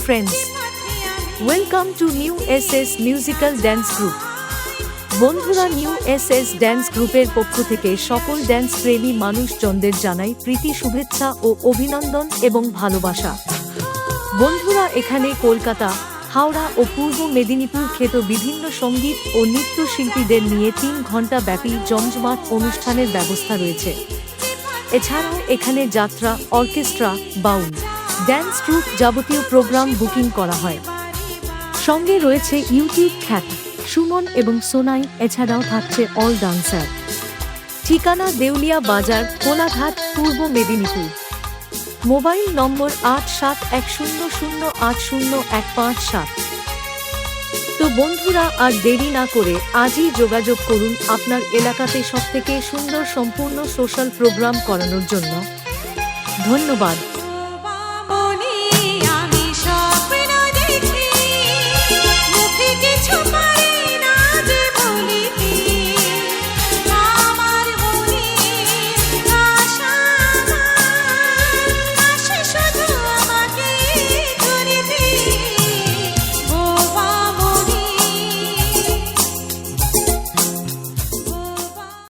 friends. Welcome to New SS Musical Dance Group. বন্ধুরা, new SS dance গ্রুপের পক্ষ থেকে সকল ড্যান্স প্রেমী মানুষজনদের জানাই প্রীতি শুভেচ্ছা ও অভিনন্দন এবং ভালোবাসা। বন্ধুরা, এখানে কলকাতা, হাওড়া ও পূর্ব মেদিনীপুর খ্যাত বিভিন্ন সঙ্গীত ও নৃত্যশিল্পীদের নিয়ে 3 ঘণ্টা ব্যাপী জমজমাট অনুষ্ঠানের ব্যবস্থা রয়েছে। এছাড়াও এখানে যাত্রা, অর্কেস্ট্রা, বাউল, ড্যান্স ট্রুপ যাবতীয় প্রোগ্রাম বুকিং করা হয়। সঙ্গে রয়েছে ইউটিউব খ্যাত সুমন এবং সোনাই, এছাড়াও থাকছে অল ডান্সার। ঠিকানা দেউলিয়া বাজার, কোলাঘাট, পূর্ব মেদিনীপুর। মোবাইল নম্বর 8710080157। তো বন্ধুরা, আর দেরি না করে আজই যোগাযোগ করুন আপনার এলাকাতে সবথেকে সুন্দর সম্পূর্ণ সোশ্যাল প্রোগ্রাম করানোর জন্য। ধন্যবাদ।